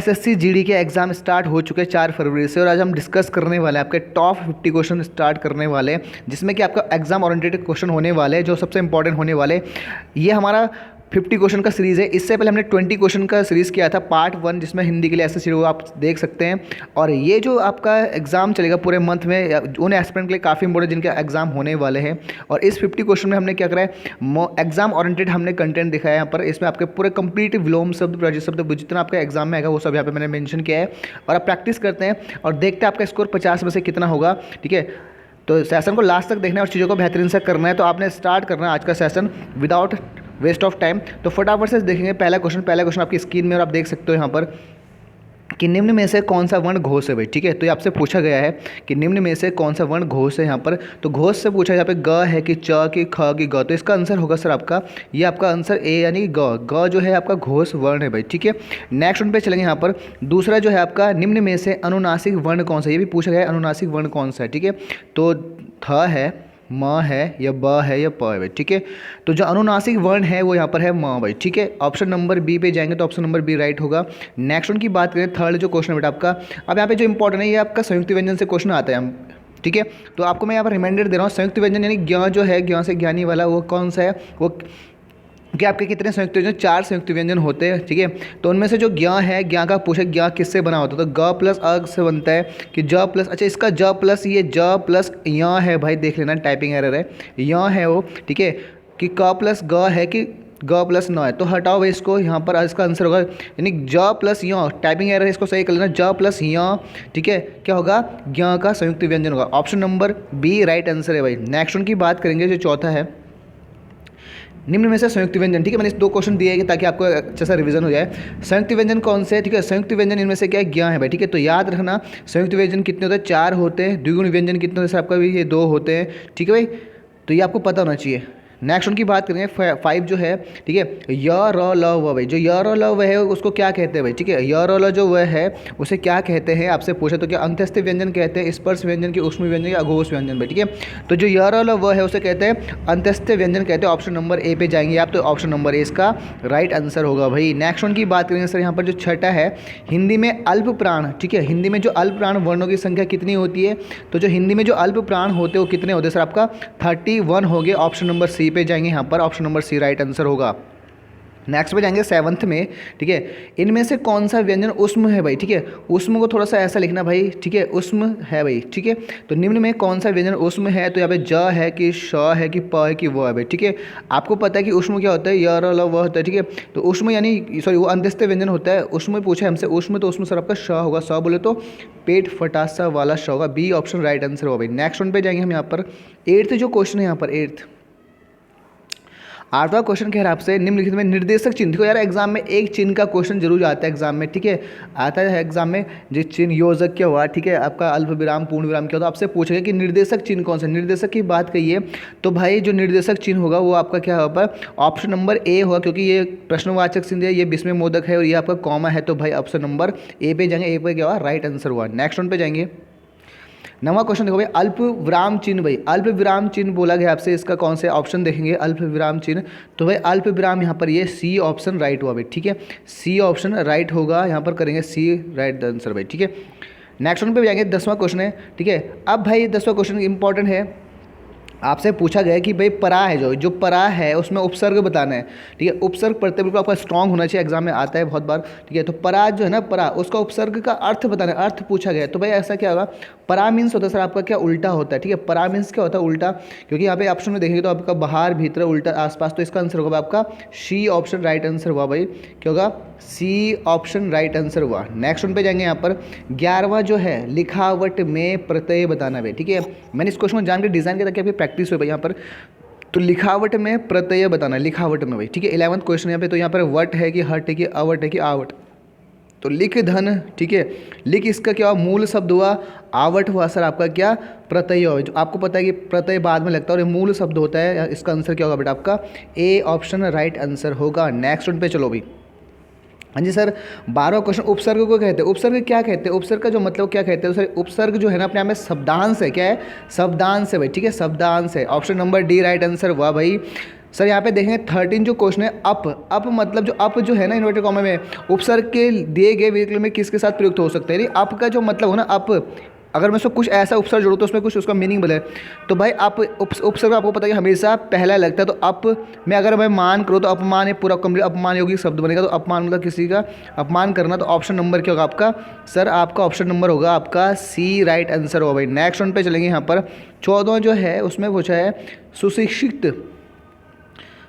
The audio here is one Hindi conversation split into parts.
एसएससी जीडी के एग्जाम स्टार्ट हो चुके हैं 4 फरवरी से, और आज हम डिस्कस करने वाले हैं आपके टॉप 50 क्वेश्चन स्टार्ट करने वाले हैं, जिसमें कि आपका एग्जाम ओरिएंटेड क्वेश्चन होने वाले हैं जो सबसे इंपॉर्टेंट होने वाले। ये हमारा 50 क्वेश्चन का सीरीज़ है। इससे पहले हमने 20 क्वेश्चन का सीरीज़ किया था पार्ट 1, जिसमें हिंदी के लिए एसएससी वो आप देख सकते हैं। और ये जो आपका एग्ज़ाम चलेगा पूरे मंथ में, उन एस्पिरेंट के लिए काफ़ी इंपॉर्टेंट जिनके एग्जाम होने वाले हैं। और इस 50 क्वेश्चन में हमने क्या करा है, एग्जाम ओरिएंटेड हमने कंटेंट दिखाया है यहाँ पर। इसमें आपके पूरे कंप्लीट विलोम शब्द, प्रयोज्य शब्द, जितना आपका एग्जाम में आएगा वो सब यहाँ पे मैंने मेंशन किया है। और आप प्रैक्टिस करते हैं और देखते हैं आपका स्कोर 50 में से कितना होगा। ठीक है, तो सेशन को लास्ट तक देखना है और चीज़ों को बेहतरीन से करना है। तो आपने स्टार्ट करना है आज का session without waste of time. तो फटाफट से देखेंगे पहला क्वेश्चन आपकी स्क्रीन में, और आप देख सकते हो यहाँ पर कि निम्न में से कौन सा वर्ण घोष है भाई। ठीक है, तो ये आपसे पूछा गया है कि निम्न में से कौन सा वर्ण घोष है यहाँ पर। तो घोष से पूछा है यहाँ पे ग है कि च कि ख कि ग। तो इसका आंसर होगा सर आपका, ये आपका आंसर ए यानी ग जो है आपका घोष वर्ण है भाई। ठीक है, नेक्स्ट वन पे चलेंगे यहाँ पर। दूसरा जो है आपका निम्न में से अनुनासिक वर्ण कौन सा है, ये भी पूछा गया है अनुनासिक वर्ण कौन सा है। ठीक है, तो थ है, म है, या ब है, या प है भाई। ठीक है, तो जो अनुनासिक वर्ण है वो यहाँ पर है म भाई। ठीक है, ऑप्शन नंबर बी पे जाएंगे तो ऑप्शन नंबर बी राइट होगा। नेक्स्ट वन की बात करें, थर्ड जो क्वेश्चन है बेटा आपका, अब यहाँ पे जो इंपॉर्टेंट है ये आपका संयुक्त व्यंजन से क्वेश्चन आता है हम। ठीक है, तो आपको मैं यहाँ पर रिमाइंडर दे रहा हूँ, संयुक्त व्यंजन यानी ज्ञ जो है, ज्ञ से ज्ञानी वाला, वो कौन सा है, वो कि आपके कितने संयुक्त व्यंजन, 4 संयुक्त व्यंजन होते हैं। ठीक है, तो उनमें से जो ज्ञ है, ज्ञ का पूछे ज्ञ किससे बना होता है, तो ग प्लस अ से बनता है कि ज प्लस, अच्छा इसका ज प्लस, ये ज प्लस य है भाई, देख लेना टाइपिंग एरर है, य है वो। ठीक है, कि क प्लस ग है कि ग प्लस न है, तो हटाओ भाई इसको, यहाँ पर इसका आंसर होगा यानी ज प्लस य, टाइपिंग एरर है, इसको सही कर लेना, ज प्लस य। ठीक है, क्या होगा, ज्ञ का संयुक्त व्यंजन होगा। Option number B right answer है भाई। नेक्स्ट उनकी बात करेंगे जो चौथा है, निम्न में से संयुक्त व्यंजन। ठीक है, मैंने 2 क्वेश्चन दिए हैं ताकि आपको अच्छा सा रिवीजन हो जाए। संयुक्त व्यंजन कौन से है, ठीक है, संयुक्त व्यंजन इनमें से क्या है, ज्ञ है भाई। ठीक है, तो याद रखना संयुक्त व्यंजन कितने होते हैं, 4 होते हैं। द्विगुण व्यंजन कितने होते हैं आपका भी, ये 2 होते हैं। ठीक है भाई, तो ये आपको पता होना चाहिए। नेक्स्ट उनकी बात करेंगे 5 जो है, ठीक है, य र ल व भाई। जो य र ल व है उसको क्या कहते हैं भाई। ठीक है, य र ल जो वह है उसे क्या कहते हैं, आपसे पूछे तो क्या अंत्यस्थ व्यंजन कहते हैं, स्पर्श व्यंजन की, ऊष्म व्यंजन या अघोष व्यंजन भाई। ठीक है, तो जो य र ल व है उसे कहते हैं अंत्यस्थ व्यंजन कहते हैं। ऑप्शन नंबर ए पे जाएंगे आप, तो ऑप्शन नंबर ए इसका राइट आंसर होगा भाई। नेक्स्ट वन की बात करेंगे सर, यहाँ पर जो छठा है, हिंदी में अल्प प्राण। ठीक है, हिंदी में जो अल्प प्राण वर्णों की संख्या कितनी होती है, तो जो हिंदी में जो अल्प प्राण होते हैं वो कितने होते हैं सर, आपका 31 हो गए। ऑप्शन नंबर सी पे जाएंगे यहाँ पर, option number C right answer होगा। नेक्स्ट पे जाएंगे 7th में। ठीक है, इनमें से कौन सा व्यंजन ऊष्म है भाई। ठीक है, ऊष्म को थोड़ा सा ऐसा लिखना भाई। ठीक है, ऊष्म है भाई। ठीक है, तो निम्न में कौन सा व्यंजन ऊष्म है, तो यहाँ पे ज है कि श है कि प है कि व है भाई। ठीक है, आपको पता है कि ऊष्म क्या होता है, य र ल व होता है। ठीक है, तो ऊष्म यानी सॉरी वो अंत्यस्थ व्यंजन होता है। ऊष्म पूछा है हमसे, ऊष्म, तो ऊष्म सर आपका श होगा। स बोले तो पेट फटासा वाला श होगा, बी ऑप्शन राइट आंसर होगा भाई। नेक्स्ट वन पे जाएंगे हम यहाँ पर, 8th जो क्वेश्चन है यहाँ पर, 8वां क्वेश्चन कह रहा है आपसे निम्नलिखित में निर्देशक चिन्ह। देखो यार, एग्जाम में एक चिन्ह का क्वेश्चन जरूर आता है एग्जाम में। ठीक है, आता है एग्जाम में, जो चिन्ह योजक क्या हुआ, ठीक है, आपका अल्प विराम पूर्ण विराम क्या होता है, आपसे पूछेगा कि निर्देशक चिन्ह कौन सा। निर्देशक की बात कहिए तो भाई जो निर्देशक चिन्ह होगा वो आपका क्या होगा, ऑप्शन नंबर ए होगा, क्योंकि ये प्रश्नवाचक चिन्ह है, ये विस्मय मोदक है और ये आपका कॉमा है, तो भाई ऑप्शन नंबर ए पे जाएंगे। ए पे क्या हुआ, राइट आंसर हुआ। नेक्स्ट वन पे जाएंगे, 9वां क्वेश्चन देखो भाई, अल्प विराम चिन्ह भाई। अल्प विराम चिन्ह बोला गया आपसे, इसका कौन से ऑप्शन देखेंगे, अल्प विराम चिन्ह, तो भाई अल्प विराम यहाँ पर ये सी ऑप्शन राइट हुआ भाई। ठीक है, सी ऑप्शन राइट होगा, यहाँ पर करेंगे सी राइट आंसर भाई। ठीक है, नेक्स्ट वन पे जाएंगे, 10वां क्वेश्चन है। ठीक है, अब भाई 10वां क्वेश्चन इंपॉर्टेंट है, आपसे पूछा गया कि भाई परा है, जो परा है उसमें उपसर्ग बताना है। ठीक है, उपसर्ग पढ़ते बिल्कुल आपका स्ट्रांग होना चाहिए, एग्जाम में आता है बहुत बार। ठीक है, तो परा जो है ना, परा, उसका उपसर्ग का अर्थ बताना है, अर्थ पूछा गया है। तो भाई ऐसा क्या होगा, परा मीन्स होता है सर आपका क्या, उल्टा होता है। ठीक है, परा मीन्स क्या होता है, उल्टा, क्योंकि यहाँ पे ऑप्शन में देखेंगे तो आपका बाहर, भीतर, उल्टा, आसपास, तो इसका आंसर होगा आपका सी ऑप्शन राइट आंसर हुआ भाई। क्या होगा, सी ऑप्शन राइट आंसर हुआ। नेक्स्ट वन पे जाएंगे यहाँ पर, 11वां जो है, लिखावट में प्रत्यय बताना भाई। ठीक है, मैंने इस क्वेश्चन को जान के डिजाइन किया ताकि आपकी प्रैक्टिस हो भाई यहाँ पर। तो लिखावट में प्रत्यय बताना, लिखावट में भाई। ठीक है, 11वां क्वेश्चन यहाँ पे, तो यहाँ पर वट है कि हट है कि अवट है कि आवट, तो लिख धन। ठीक है, लिख इसका क्या हुआ, मूल शब्द हुआ, आवट हुआ सर आपका क्या, प्रत्यय हुआ। जो आपको पता है कि प्रत्यय बाद में लगता है और ये मूल शब्द होता है, इसका आंसर क्या होगा बेटा, आपका ए ऑप्शन राइट आंसर होगा। नेक्स्ट वन पे चलो भाई, हाँ जी सर, 12वां क्वेश्चन, उपसर्ग को कहते हैं, उपसर्ग क्या कहते हैं, उपसर्ग का जो मतलब क्या कहते हैं सर, उपसर्ग जो है ना अपने आप में शब्दांश है, क्या है, शब्दांश है भाई। ठीक है, शब्दांश है, option number D right answer हुआ भाई। सर यहाँ पे देखेंगे 13 जो क्वेश्चन है अप मतलब जो अप जो है ना इन्वर्टेड कॉमा में उपसर्ग के दिए गए विकल्प में किसके साथ प्रयुक्त हो सकता है, यानी अप का जो मतलब हो ना अप, अगर मैं उसको कुछ ऐसा उपसर्ग जोड़ूँ तो उसमें कुछ उसका मीनिंग बदले। तो भाई अप उपसर्ग आपको पता है कि हमेशा पहला लगता है, तो अप में अगर मैं मान करूँ तो अपमान ये पूरा कंप्लीट अपमान योगी शब्द बनेगा, तो अपमान मतलब किसी का अपमान करना। तो ऑप्शन नंबर क्या होगा आपका सर, आपका ऑप्शन नंबर होगा आपका सी राइट आंसर होगा भाई। नेक्स्ट वन पे चलेंगे। यहाँ पर 14 जो है उसमें पूछा है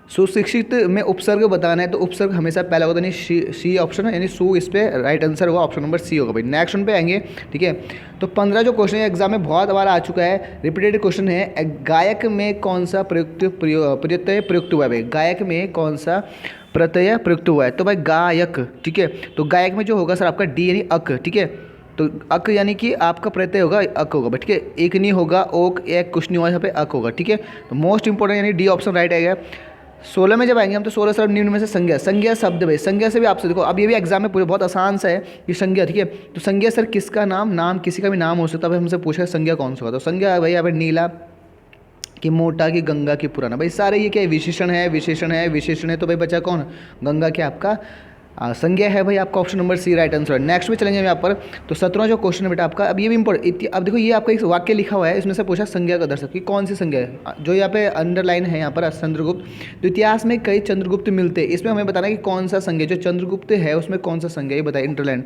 सुशिक्षित में उपसर्ग बताना है, तो उपसर्ग हमेशा पहला होता है, यानी सी ऑप्शन है, यानी सु इस पे राइट आंसर होगा, ऑप्शन नंबर सी होगा भाई। नेक्स्ट वन पे आएंगे। ठीक है, तो 15 जो क्वेश्चन है एग्जाम में बहुत बार आ चुका है, रिपीटेड क्वेश्चन है। गायक में कौन सा प्रत्यय प्रयुक्त हुआ है भाई, गायक में कौन सा प्रत्यय प्रयुक्त हुआ है, तो भाई गायक। ठीक है, तो गायक में जो होगा सर आपका डी यानी अक। ठीक है, तो अक यानी कि आपका प्रत्यय होगा अक होगा। ठीक है, एक नहीं होगा, ओक एक कुछ नहीं होगा, यहाँ पे अक होगा। ठीक है, तो मोस्ट इंपॉर्टेंट यानी डी ऑप्शन राइट आएगा। 16 में जब आएंगे हम, तो 16 शब्द निम्न में से संज्ञा शब्द भाई, संज्ञा से भी आपसे देखो, अब ये भी एग्जाम में पूरे बहुत आसान सा है कि संज्ञा। ठीक है, तो संज्ञा सर किसका नाम किसी का भी नाम हो सकता है, हमसे पूछा संज्ञा कौन सा होगा, तो संज्ञा भाई यहाँ पे नीला कि मोटा कि गंगा की पुराना, भाई सारे ये क्या है, विशेषण है। तो भाई बचा कौन, गंगा के आपका संज्ञा है भाई, आपका option number C right answer है। नेक्स्ट में चलेंगे हम यहाँ पर, तो 17 जो क्वेश्चन है बेटा आपका, अब ये भी इंपॉर्टेंट, अब देखो ये आपका एक वाक्य लिखा हुआ है, इसमें से पूछा संज्ञा का दर्शक कि कौन सी संज्ञा है, जो यहाँ पे अंडरलाइन है यहाँ पर चंद्रगुप्त। तो इतिहास में कई चंद्रगुप्त मिलते हैं, इसमें हमें बताना है कि कौन सा संज्ञा, जो चंद्रगुप्त है उसमें कौन सा संज्ञा, ये बताइए इंटरलाइन।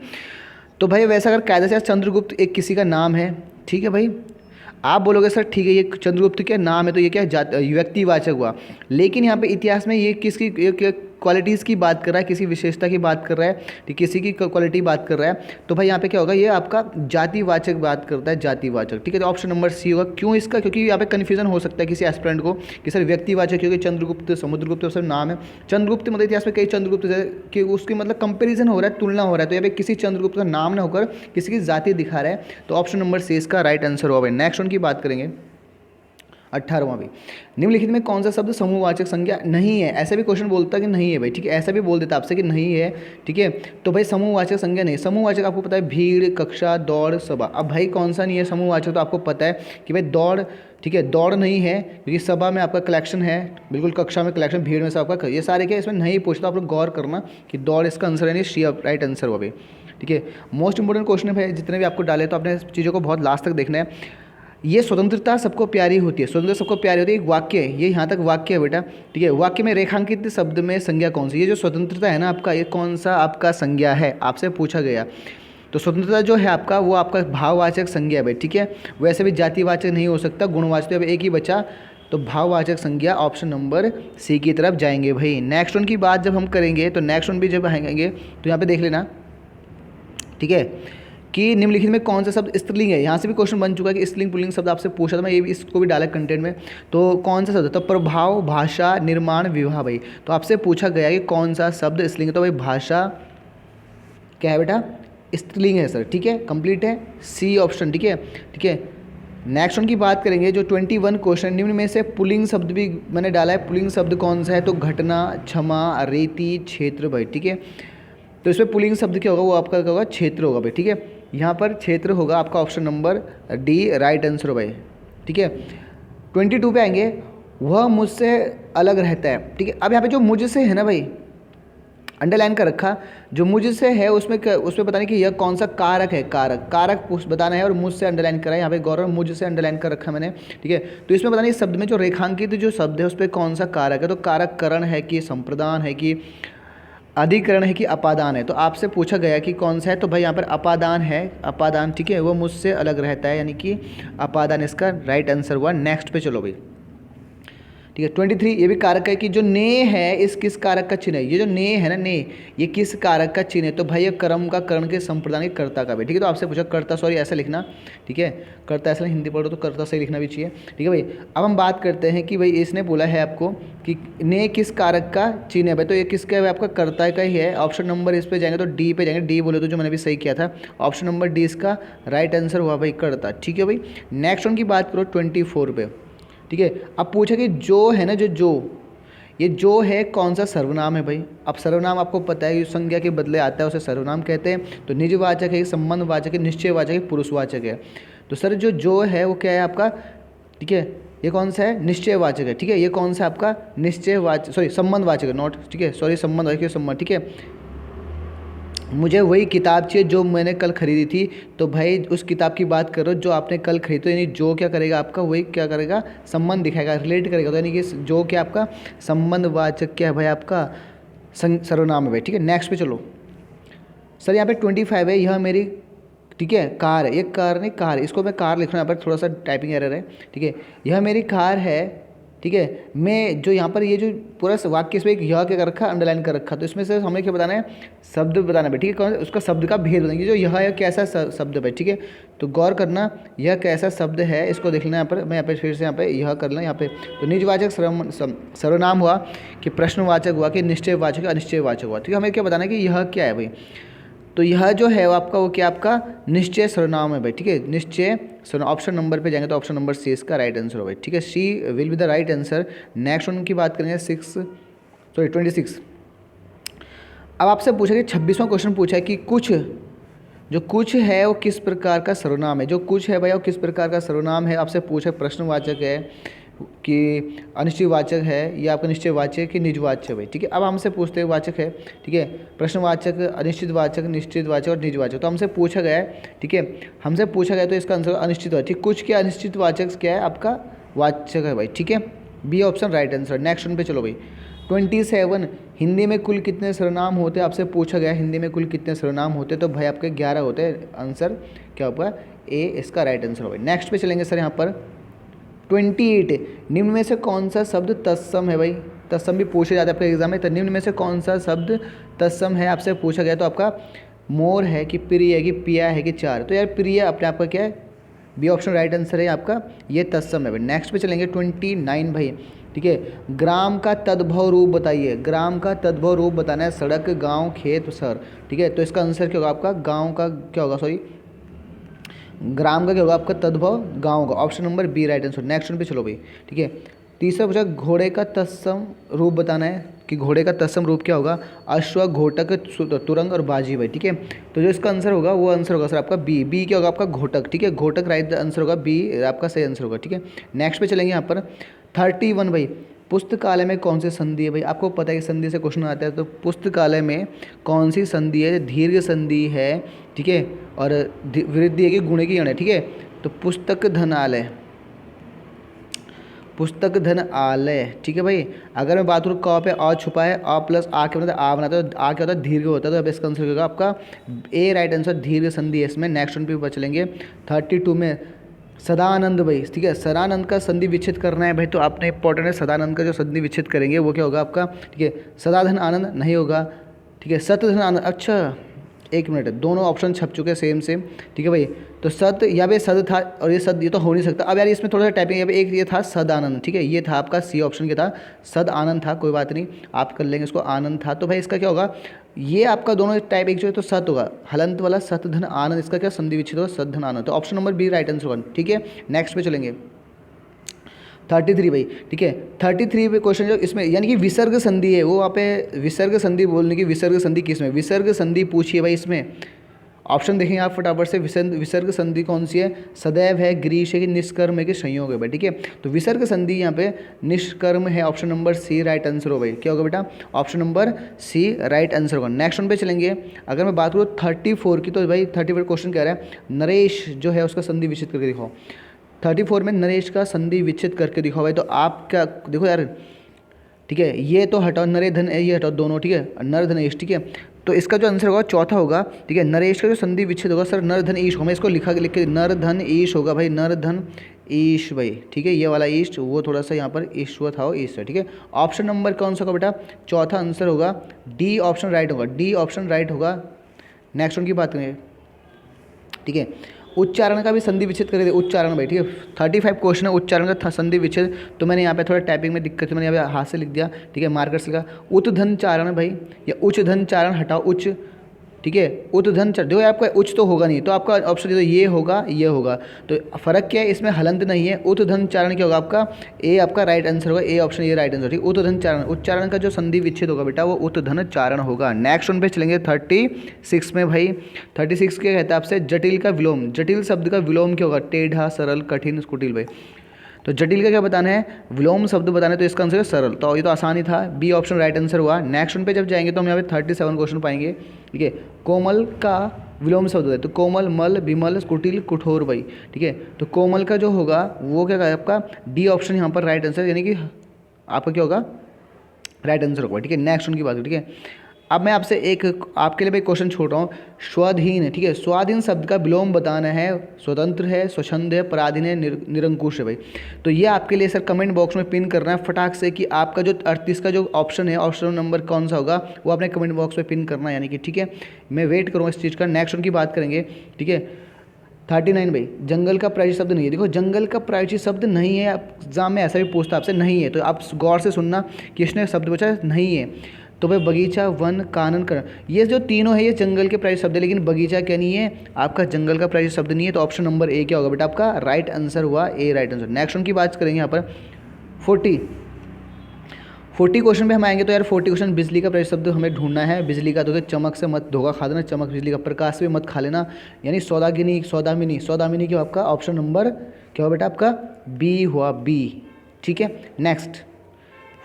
तो भाई वैसा अगर कायदे से चंद्रगुप्त एक किसी का नाम है, ठीक है भाई, आप बोलोगे सर ठीक है ये चंद्रगुप्त क्या नाम है, तो ये क्या व्यक्तिवाचक हुआ, लेकिन यहाँ पे इतिहास में ये किसकी क्वालिटीज़ की बात कर रहा है, किसी विशेषता की बात कर रहा है, ठीक किसी की क्वालिटी बात कर रहा है, तो भाई यहाँ पे क्या होगा, ये आपका जातिवाचक बात करता है, जातिवाचक। ठीक है, तो ऑप्शन नंबर सी होगा। क्यों इसका, क्योंकि यहाँ पे कन्फ्यूजन हो सकता है किसी एस्पिरेंट को कि सर व्यक्तिवाचक, क्योंकि चंद्रगुप्त समुद्रगुप्त सब नाम है, चंद्रगुप्त मतलब इतिहास में कई चंद्रगुप्त है कि उसकी मतलब कंपेरिजन हो रहा है, तुलना हो रहा है, तो यहाँ पे किसी चंद्रगुप्त का नाम ना होकर किसी की जाति दिखा रहा है, तो ऑप्शन नंबर सी इसका राइट आंसर होगा भाई। नेक्स्ट वन की बात करेंगे 18वां भी, निम्नलिखित में कौन सा शब्द समूहवाचक संज्ञा नहीं है, ऐसा भी क्वेश्चन बोलता है कि नहीं है भाई। ठीक है, ऐसा भी बोल देता आपसे कि नहीं है। ठीक है, तो भाई समूहवाचक संज्ञा नहीं, समूहवाचक आपको पता है भीड़, कक्षा, दौड़, सभा। अब भाई कौन सा नहीं है समूहवाचक, तो आपको पता है कि भाई दौड़, ठीक है दौड़ नहीं है, क्योंकि सभा में आपका कलेक्शन है, बिल्कुल कक्षा में कलेक्शन, भीड़ में सब आपका, ये सारे क्या इसमें नहीं पूछता, आप लोग गौर करना कि दौड़ इसका आंसर है, नहीं सी राइट आंसर हुआ भाई। ठीक है, मोस्ट इंपॉर्टेंट क्वेश्चन है भाई, जितने भी आपको डाले तो आपने चीज़ों को बहुत लास्ट तक देखना है। ये स्वतंत्रता सबको प्यारी होती है, स्वतंत्रता सबको प्यारी होती है, एक वाक्य है ये, यहाँ तक वाक्य है बेटा। ठीक है, वाक्य में रेखांकित शब्द में संज्ञा कौन सी, ये जो स्वतंत्रता है ना आपका, ये कौन सा आपका संज्ञा है, आपसे पूछा गया। तो स्वतंत्रता जो है आपका, वो आपका भाववाचक संज्ञा है भाई। ठीक है, वैसे भी जातिवाचक नहीं हो सकता, गुणवाचक, तो अब एक ही बचा, तो भाववाचक संज्ञा ऑप्शन नंबर सी की तरफ जाएंगे भाई। नेक्स्ट वन की बात जब हम करेंगे, तो नेक्स्ट वन भी जब आएंगे तो यहाँ पे देख लेना। ठीक है, कि निम्नलिखित में कौन सा शब्द स्त्रीलिंग है, यहाँ से भी क्वेश्चन बन चुका है कि स्त्रीलिंग पुल्लिंग शब्द आपसे पूछा था, मैं ये भी इसको भी डाला कंटेंट में। तो कौन सा शब्द, तो प्रभाव, भाषा, निर्माण, विवाह भाई। तो आपसे पूछा गया कि कौन सा शब्द स्त्रीलिंग है, तो भाई भाषा क्या है बेटा, स्त्रीलिंग है सर। ठीक है, कंप्लीट है, सी ऑप्शन। ठीक है, ठीक है, नेक्स्ट वन की बात करेंगे, जो 21 क्वेश्चन, निम्न में से पुल्लिंग शब्द भी मैंने डाला है, पुल्लिंग शब्द कौन सा है, तो घटना, क्षमा, रेती, क्षेत्र भाई। ठीक है, तो इसमें पुल्लिंग शब्द क्या होगा, वो आपका क्या होगा, क्षेत्र होगा भाई। ठीक है, यहाँ पर क्षेत्र होगा आपका option number D right answer हो भाई। ठीक है, 22 पे आएंगे, वह मुझसे अलग रहता है। ठीक है, अब यहाँ पे जो मुझसे है ना भाई, अंडरलाइन कर रखा, जो मुझसे है उसमें बताने कि यह कौन सा कारक है, कारक बताना है, और मुझसे अंडरलाइन करा है यहाँ पे गौरव, मुझसे अंडरलाइन कर रखा मैंने। ठीक है, तो इसमें बताना इस शब्द में जो रेखांकित जो शब्द है उस पर कौन सा कारक है, तो कारक करण है कि संप्रदान है कि अधिकरण है कि अपादान है, तो आपसे पूछा गया कि कौन सा है, तो भाई यहाँ पर अपादान है, अपादान। ठीक है, वो मुझसे अलग रहता है, यानी कि अपादान इसका राइट आंसर हुआ। नेक्स्ट पे चलो भाई। ठीक है, 23 ये भी कारक है कि जो ने है इस किस कारक का चिन्ह है, ये जो ने है ना, ने ये किस कारक का चिन्ह है, तो भाई ये कर्म का, कर्ण के, संप्रदान के, कर्ता का भी। ठीक है, तो आपसे पूछा कर्ता, सॉरी ऐसा लिखना। ठीक है, कर्ता ऐसा हिंदी पढ़ो तो कर्ता सही लिखना भी चाहिए। ठीक है भाई, अब हम बात करते हैं कि भाई इसने बोला है आपको कि ने किस कारक का चिन्ह है भाई, तो ये किसका है, आपका कर्ता का ही है। ऑप्शन नंबर इस पे जाएंगे तो डी पे जाएंगे, डी बोले तो जो मैंने भी सही किया था, ऑप्शन नंबर डी इसका राइट आंसर हुआ भाई, कर्ता। ठीक है भाई, नेक्स्ट वन की बात करो 24 पे। ठीक है, अब पूछा कि जो है ना, जो ये जो है कौन सा सर्वनाम है भाई। अब सर्वनाम आपको पता है, संज्ञा के बदले आता है, उसे सर्वनाम कहते हैं। तो निजवाचक है, संबंधवाचक है, निश्चयवाचक है, पुरुषवाचक है। तो सर जो है वो क्या है आपका, ठीक है ये कौन सा है, निश्चयवाचक है, ठीक है। ये कौन सा है आपका निश्चयवाचक, सॉरी संबंधवाचक है, नॉट, ठीक है, सॉरी संबंधवाचक, संबंध, ठीक है। मुझे वही किताब चाहिए जो मैंने कल खरीदी थी, तो भाई उस किताब की बात करो जो आपने कल खरीदी, तो यानी जो क्या करेगा आपका, वही क्या करेगा, संबंध दिखाएगा, रिलेट करेगा, तो यानी कि जो क्या आपका संबंधवाचक क्या है भाई, आपका सर्वनाम है भाई, ठीक है। नेक्स्ट पे चलो सर, यहाँ पे 25 है, यह मेरी, ठीक है, कार है, ये कार नहीं कार, इसको मैं कार लिख रहा हूँ, यहाँ पर थोड़ा सा टाइपिंग एरर है, ठीक है। यह मेरी कार है, ठीक है। मैं जो यहाँ पर ये जो पूरा वाक्य इसमें एक यह क्या कर रखा, अंडरलाइन कर रखा, तो इसमें से हमें क्या बताना है, शब्द बताना है, ठीक है। कौन उसका शब्द का भेद बताएंगे, जो यह है कैसा शब्द है, ठीक है। तो गौर करना, यह कैसा शब्द है, इसको देख लेना। यहाँ पर मैं यहाँ पे फिर से यहाँ पे यह कर लें, यहाँ पे तो निजवाचक सर्वनाम हुआ कि प्रश्नवाचक हुआ कि निश्चयवाचक अनिश्चयवाचक हुआ, ठीक है। हमें क्या बताना है कि यह क्या है भाई, तो यह जो है वो आपका, वो क्या आपका निश्चय सर्वनाम है भाई, ठीक है। निश्चय सर्वनाम, ऑप्शन नंबर पे जाएंगे तो ऑप्शन नंबर सी इसका राइट आंसर हो भाई, ठीक है। C will be the right answer. Next one की बात करेंगे 26। अब आपसे पूछा कि 26वां क्वेश्चन पूछा है कि कुछ, जो कुछ है वो किस प्रकार का सर्वनाम है, जो कुछ है भाई वो किस प्रकार का सर्वनाम है, आपसे पूछा प्रश्नवाचक है कि अनिश्चयवाचक है, या आपका निश्चयवाचक कि निजवाचक है भाई, ठीक है। अब हमसे पूछते हैं वाचक है, ठीक है, प्रश्नवाचक, अनिश्चितवाचक, निश्चितवाचक और निजवाचक, तो हमसे पूछा गया है, ठीक है, हमसे पूछा गया तो इसका आंसर अनिश्चितवाचक, ठीक, कुछ क्या अनिश्चितवाचक क्या है आपका वाचक है भाई, ठीक है। B option right answer. Next one पे चलो भाई 27, हिंदी में कुल कितने सर्वनाम होते हैं, आपसे पूछा गया हिंदी में कुल कितने सर्वनाम होते हैं, तो भाई आपके 11 होते हैं, आंसर क्या होगा, ए इसका राइट आंसर होगा। नेक्स्ट पे चलेंगे सर, यहाँ पर 28, निम्न में से कौन सा शब्द तत्सम है भाई, तत्सम भी पूछे जाते हैं आपके एग्जाम में, तो निम्न में से कौन सा शब्द तत्सम है आपसे पूछा गया, तो आपका मोर है कि प्रिय है कि पिया है कि चार, तो यार प्रिय अपने आप का क्या है, बी ऑप्शन राइट आंसर है आपका, ये तत्सम है भाई। नेक्स्ट पे चलेंगे 29 भाई, ठीक है, ग्राम का तद्भव रूप बताइए, ग्राम का तद्भव रूप बताना है, सड़क, गांव, खेत, शहर, ठीक है। तो इसका आंसर क्या होगा आपका, गांव का क्या होगा, सॉरी ग्राम का क्या होगा आपका तद्भव गांव होगा, option number B right answer. Next one पे चलो भाई, ठीक है। तीसरा पूछा घोड़े का तत्सम रूप बताना है कि घोड़े का तत्सम रूप क्या होगा, अश्व, घोटक, तुरंग और बाजी भाई, ठीक है। तो जो इसका आंसर होगा वो आंसर होगा सर आपका बी क्या होगा आपका घोटक, ठीक है, घोटक राइट आंसर होगा, बी आपका सही आंसर होगा, ठीक है। नेक्स्ट पे चलेंगे यहाँ पर 31 भाई, पुस्तकालय में कौन सी संधि है भाई, आपको पता है कि संधि से क्वेश्चन आता है, तो पुस्तकालय में कौन सी संधि है, दीर्घ संधि है, ठीक है, और वृद्धि है कि गुणे की गण है, ठीक है। तो पुस्तक धनालय, पुस्तक धन आलय, ठीक है भाई। अगर मैं बात करूँ क पे अ छुपा है, अ प्लस आ के मतलब आ बनाता है, तो आ क्या होता है दीर्घ होता है, तो अब इसका आंसर होगा आपका ए राइट आंसर, दीर्घ संधि है इसमें। नेक्स्ट वन पे चलेंगे 32 में सदानंद भाई, ठीक है, सदानंद का संधि विच्छेद करना है भाई, तो आपने इंपॉर्टेंट है सदानंद का जो संधि विच्छेद करेंगे वो क्या होगा आपका, ठीक है, सदाधन आनंद नहीं होगा, ठीक है, सतधन आनंद, अच्छा एक मिनट, दोनों ऑप्शन छप चुके हैं सेम सेम, ठीक है भाई। तो सत या पे सद था और ये सद, ये तो हो नहीं सकता। अब यार इसमें थोड़ा सा टाइपिंग, यहाँ पे एक ये था सद आनंद, ठीक है, ये था आपका सी ऑप्शन के था, सद आनंद था, कोई बात नहीं आप कर लेंगे इसको, आनंद था, तो भाई इसका क्या होगा, ये आपका दोनों टाइप एक जो है तो सत होगा, हलंत वाला सत धन आनंद, इसका क्या संधि विच्छेद होगा सत धन आनंद, तो option number B right answer होगा, ठीक है। नेक्स्ट पे चलेंगे 33 भाई, ठीक है, 33 पे क्वेश्चन जो इसमें यानी कि विसर्ग संधि है, वो वहाँ पे विसर्ग संधि बोलने की, विसर्ग संधि किस में, विसर्ग संधि पूछिए भाई इसमें, ऑप्शन देखेंगे आप फटाफट से, विसर्ग संधि कौन सी है, सदैव है, ग्रीष है कि निष्कर्म है कि संयोग है भाई, ठीक है। तो विसर्ग संधि यहाँ पे निष्कर्म है, option number C right answer हो भाई, क्या होगा बेटा, option number C right answer होगा। नेक्स्ट वन पे चलेंगे, अगर मैं बात करूँ 34 की, तो भाई 34 क्वेश्चन कह रहा है नरेश जो है उसका संधि विच्छेद करके दिखाओ, 34 में नरेश का संधि विच्छेद करके दिखाओ भाई, तो आप क्या देखो यार, ठीक है, ये तो हटाओ, नरे धन ये हटाओ दोनों, ठीक है, नर धन ईश, ठीक है। तो इसका जो आंसर होगा चौथा होगा, ठीक है, नरेश का जो संधि विच्छेद होगा सर नर धन ईश होगा, मैं इसको लिख के नर धन ईश होगा भाई, नर धन ईश भाई, ठीक है, ये वाला ईश वो थोड़ा सा यहाँ पर ईश्वर था वो ईश है, ठीक है। ऑप्शन नंबर कौन सा होगा बेटा, चौथा आंसर होगा डी ऑप्शन राइट होगा, डी ऑप्शन राइट होगा। नेक्स्ट उनकी बात करेंगे, ठीक है, उच्चारण का भी संधि विच्छेद कर दे, उच्चारण भाई, ठीक है, 35 क्वेश्चन है उच्चारण का संधि विच्छेद, तो मैंने यहाँ पे थोड़ा टाइपिंग में दिक्कत है, मैंने यहाँ पे हाथ से लिख दिया, ठीक है, मार्कर से लिखा उत धन चारण भाई, या उच्च धन चारण हटाओ उच्च, ठीक है, उत धन चारण, देखो आपका उच्च तो होगा नहीं, तो आपका ऑप्शन तो ये होगा, ये होगा, तो फर्क क्या है इसमें, हलंत नहीं है, उत धन चारण क्या होगा आपका, ए आपका राइट आंसर होगा, ए ऑप्शन ये राइट आंसर, ठीक, उत धन चारण, उच्चारण का जो संधि विच्छेद होगा बेटा वो उत धन चारण होगा। नेक्स्ट वन पे चलेंगे 36 में भाई, 36 क्या कहता है आपसे, जटिल का विलोम, जटिल शब्द का विलोम क्या होगा, टेढ़ा, सरल, कठिन, कुटिल भाई। तो जटिल का क्या बताना है, विलोम शब्द बताना है, तो इसका आंसर है सरल। तो ये तो आसान ही था, बी ऑप्शन राइट आंसर हुआ। नेक्स्ट वन पे जब जाएंगे तो हम यहाँ पे 37 क्वेश्चन पाएंगे। ठीक है, कोमल का विलोम शब्द है, तो कोमल, मल, विमल, कुटिल, कठोर भाई। ठीक है, तो कोमल का जो होगा वो क्या आपका डी ऑप्शन यहाँ पर राइट आंसर, यानी कि आपका क्या होगा, राइट आंसर होगा। ठीक है, नेक्स्ट उनकी बात। ठीक है, अब मैं आपसे एक आपके लिए मैं क्वेश्चन छोड़ रहा हूँ, स्वाधीन है। ठीक है, स्वाधीन शब्द का विलोम बताना है, स्वतंत्र है, स्वच्छंद है, पराधीन है, निरंकुश है भाई। तो ये आपके लिए सर कमेंट बॉक्स में पिन करना है फटाक से कि आपका जो 38 का जो ऑप्शन है, ऑप्शन नंबर कौन सा होगा, वो आपने कमेंट बॉक्स में पिन करना है, यानी कि ठीक है, मैं वेट करूँगा इस चीज़ का। नेक्स्ट उनकी बात करेंगे। ठीक है, 39 भाई, जंगल का प्रायची शब्द नहीं है। देखो, जंगल का प्रायची शब्द नहीं है, एग्जाम में ऐसा भी पूछता आपसे, नहीं है, तो आप गौर से सुनना कि इसने शब्द पूछा नहीं है। तो भाई बगीचा, वन, कानन, करण, ये जो तीनों है ये जंगल के प्रायची शब्द है, लेकिन बगीचा क्या नहीं है, आपका जंगल का प्रायची शब्द नहीं है। तो ऑप्शन नंबर ए क्या होगा बेटा, आपका राइट आंसर हुआ ए, राइट आंसर। नेक्स्ट उनकी बात करेंगे यहाँ पर 40 क्वेश्चन पे हम आएंगे। तो यार 40 क्वेश्चन, बिजली का प्रायची शब्द हमें ढूंढना है। बिजली का तो चमक से मत धोखा खा देना, चमक बिजली का, प्रकाश से मत खा लेना, यानी सौदागिनी, सौदामिनी, सौदामिनी क्या आपका ऑप्शन नंबर क्या हुआ बेटा, आपका बी हुआ, बी। ठीक है, नेक्स्ट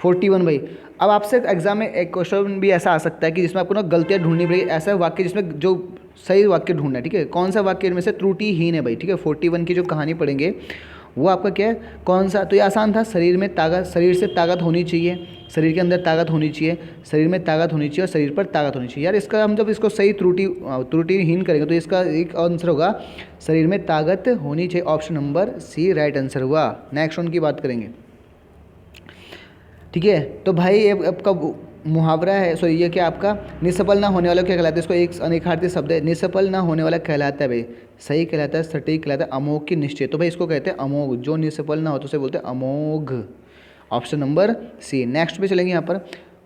41 भाई, अब आपसे एग्जाम में एक क्वेश्चन भी ऐसा आ सकता है कि जिसमें आपको ना गलतियाँ ढूंढनी पड़ेगी, ऐसा वाक्य जिसमें जो सही वाक्य ढूंढना है। ठीक है, कौन सा वाक्य इनमें से त्रुटिहीन है भाई। ठीक है, 41 की जो कहानी पढ़ेंगे वो आपका क्या है, कौन सा, तो ये आसान था, शरीर में ताकत, शरीर से ताकत होनी चाहिए, शरीर के अंदर ताकत होनी चाहिए, शरीर में ताकत होनी चाहिए और शरीर पर ताकत होनी चाहिए। यार इसका हम जब इसको सही त्रुटिहीन करेंगे तो इसका एक आंसर होगा शरीर में ताकत होनी चाहिए, option number C right answer हुआ। नेक्स्ट वन की बात करेंगे। ठीक है, तो भाई ये आपका मुहावरा है, सॉरी ये क्या आपका निष्फल ना होने वाला क्या कहलाता है, इसको एक अनेकार्थी शब्द है, निष्फल ना होने वाला कहलाता है भाई, सही कहलाता है, सटीक कहलाता है, अमोघ की निश्चय। तो भाई इसको कहते हैं अमोघ, जो निष्फल ना हो तो उसे बोलते हैं अमोघ, ऑप्शन नंबर सी। नेक्स्ट पे चलेंगे यहाँ पर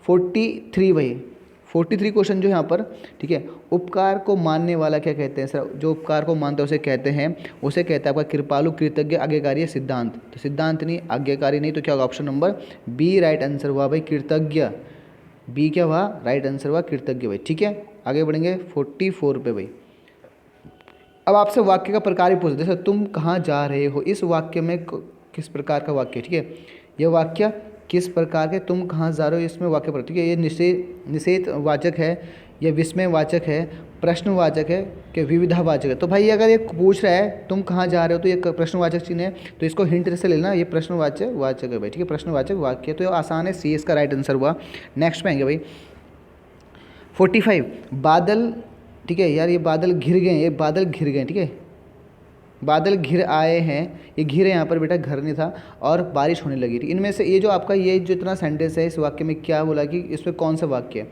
43 भाई, 43 क्वेश्चन जो यहाँ पर। ठीक है, उपकार को मानने वाला क्या कहते हैं सर, जो उपकार को मानते हैं उसे कहते हैं, उसे कहता है आपका कृपालु, कृतज्ञ, आज्ञाकारी, सिद्धांत। तो सिद्धांत नहीं, आज्ञाकारी नहीं, तो क्या होगा option number B right answer हुआ भाई, कृतज्ञ, बी क्या हुआ राइट आंसर हुआ, कृतज्ञ भाई। ठीक है, आगे बढ़ेंगे 44 पे भाई। अब आपसे वाक्य का प्रकार ही पूछते, जैसे तुम कहाँ जा रहे हो, इस वाक्य में किस प्रकार का वाक्य। ठीक है, यह वाक्य किस प्रकार के, तुम कहाँ जा रहे हो, इसमें वाक्य पर। ठीक है, ये निषेध वाचक है, यह विस्मयवाचक है, प्रश्नवाचक है कि विविधावाचक है। तो भाई अगर ये पूछ रहा है तुम कहाँ जा रहे हो तो ये प्रश्नवाचक चिन्ह है, तो इसको हिंट से लेना, ये प्रश्नवाचक वाचक है भाई। ठीक है, प्रश्नवाचक वाक्य, तो ये आसान है, सी इसका राइट आंसर हुआ। नेक्स्ट पे आएंगे भाई 45 बादल। ठीक है यार, ये बादल घिर गए, ये बादल घिर गए। ठीक है, बादल घिर आए हैं, ये घिर यहाँ पर बेटा घर नहीं था, और बारिश होने लगी थी। इनमें से ये जो आपका ये जो इतना सेंटेंस है, इस वाक्य में क्या बोला कि इसमें कौन सा वाक्य है,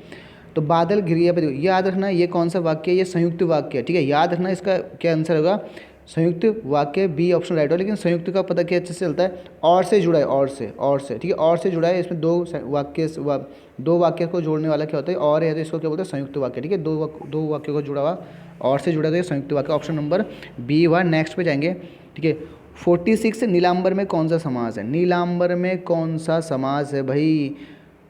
तो बादल घिरिया पर याद रखना ये कौन सा वाक्य है, ये संयुक्त वाक्य है। ठीक है, याद रखना इसका क्या आंसर होगा, संयुक्त वाक्य, बी ऑप्शन राइट हो। लेकिन संयुक्त का पता क्या अच्छे से चलता है, और से जुड़ा है, और से। ठीक है, और से जुड़ा है, इसमें दो वाक्य को जोड़ने वाला क्या होता है, और है, तो इसको क्या बोलते हैं संयुक्त वाक्य। ठीक है, दो वाक्य को जुड़ा हुआ और से जुड़ा, तो ये संयुक्त वाक्य, ऑप्शन नंबर बी हुआ। नेक्स्ट पे जाएंगे। ठीक है, 46 नीलांबर में कौन सा समास है, नीलांबर में कौन सा समास है भाई,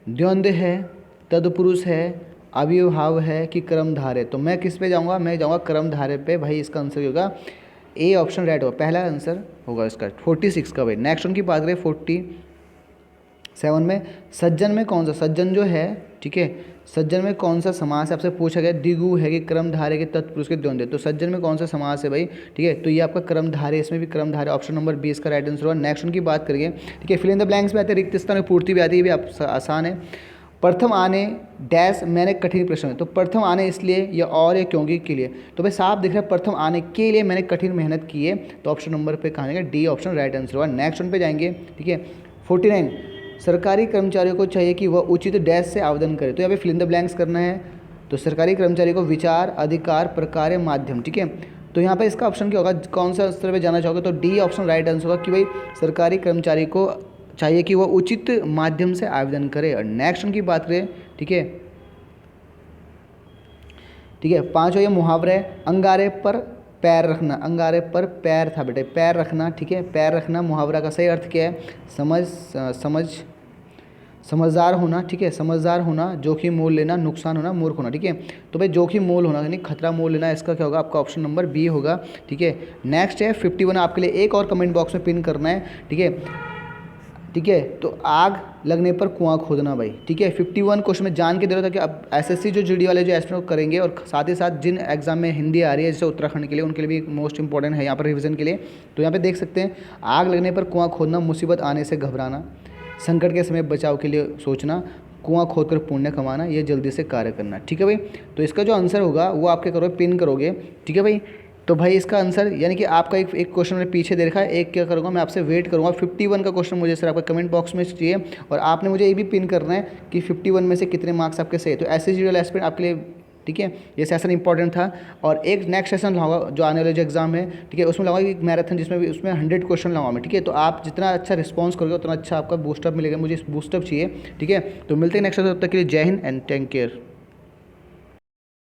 द्वंद्व है, तत्पुरुष है, अविभाव है कि कर्मधारय। तो मैं किस पे जाऊंगा, मैं जाऊंगा कर्मधारय पे भाई, इसका आंसर होगा ए ऑप्शन राइट होगा, पहला आंसर होगा इसका 46 का भाई। नेक्स्ट उनकी बात करें 47 में, सज्जन में कौन सा, सज्जन जो है, ठीक है, सज्जन में कौन सा समास है, आपसे पूछा गया द्विगु है कि कर्मधारय के तत्पुरुष के द्वंद्व। तो सज्जन में कौन सा समास है भाई, ठीक है, तो ये आपका कर्मधारय, इसमें भी कर्मधारय, ऑप्शन नंबर 20 का राइट आंसर होगा। नेक्स्ट उनकी बात करिए। ठीक है, फिल इन द ब्लैंक्स में आते हैं, रिक्त स्थान में पूर्ति भी आती है, ये भी आसान है। प्रथम आने डैश, मैंने कठिन प्रश्न है, तो प्रथम आने इसलिए या और या क्योंकि के लिए, तो भाई साफ दिख रहा है प्रथम आने के लिए मैंने कठिन मेहनत की है, तो ऑप्शन नंबर पे कहा जाएगा डी ऑप्शन राइट आंसर हुआ। नेक्स्ट वन पे जाएंगे। ठीक है, 49 सरकारी कर्मचारियों को चाहिए कि वह उचित डैश से आवेदन करे, तो यहाँ पे फिल इन द ब्लैंक्स करना है। तो सरकारी कर्मचारी को विचार, अधिकार, प्रकार, माध्यम। ठीक है, तो यहाँ पे इसका ऑप्शन क्या होगा, कौन सा स्तर पे जाना चाहोगे, तो डी ऑप्शन राइट आंसर होगा कि भाई सरकारी कर्मचारी को चाहिए कि वो उचित माध्यम से आवेदन करे। और नेक्स्ट उनकी बात करें। ठीक है, ठीक है, 5 ये मुहावरा है, अंगारे पर पैर रखना, अंगारे पर पैर था बेटे, पैर रखना। ठीक है, पैर रखना मुहावरा का सही अर्थ क्या है, समझदार होना, ठीक है, समझदार होना, जोखिम मोल लेना, नुकसान होना, मूर्ख होना, ठीक है। तो भाई जोखिम मोल होना यानी खतरा मोल लेना, इसका क्या होगा आपका ऑप्शन नंबर बी होगा, ठीक है। नेक्स्ट है 51, आपके लिए एक और कमेंट बॉक्स में पिन करना है, ठीक है, ठीक है। तो आग लगने पर कुआं खोदना भाई, ठीक है। 51 क्वेश्चन में जान के दे रहा था कि अब एसएससी जो जीडी वाले जो एस्पिरेंट करेंगे और साथ ही साथ जिन एग्जाम में हिंदी आ रही है जैसे उत्तराखंड के लिए, उनके लिए भी मोस्ट इंपॉर्टेंट है यहाँ पर रिवीजन के लिए। तो यहाँ पे देख सकते हैं, आग लगने पर कुआं खोदना, मुसीबत आने से घबराना, संकट के समय बचाव के लिए सोचना, कुआं खोदकर पुण्य कमाना, ये जल्दी से कार्य करना, ठीक है भाई। तो इसका जो आंसर होगा वो आप क्या करोगे, पिन करोगे, ठीक है भाई। तो भाई इसका आंसर यानी कि आपका एक क्वेश्चन मैंने पीछे दे रखा है, एक क्या करूँगा मैं आपसे वेट करूँगा 51 का क्वेश्चन मुझे सर आपका कमेंट बॉक्स में चाहिए, और आपने मुझे ये भी पिन करना है कि 51 में से कितने मार्क्स आपके सही है। तो ऐसे जीरो एस्पिरेंट आपके लिए, ठीक है, ये सेशन इंपॉर्टेंट था। और एक नेक्स्ट सेशन लाऊंगा जो आने वाले जो एग्जाम है, ठीक है, उसमें लाऊंगा एक मैराथन जिसमें भी उसमें 100 क्वेश्चन लाऊंगा मैं, ठीक है। तो आप जितना अच्छा रिस्पॉन्स करोगे उतना अच्छा आपका बूस्टअप मिलेगा, मुझे बूस्टअप चाहिए, ठीक है। तो मिलते हैं नेक्स्ट, तब तक के लिए जय हिंद एंड टेक केयर।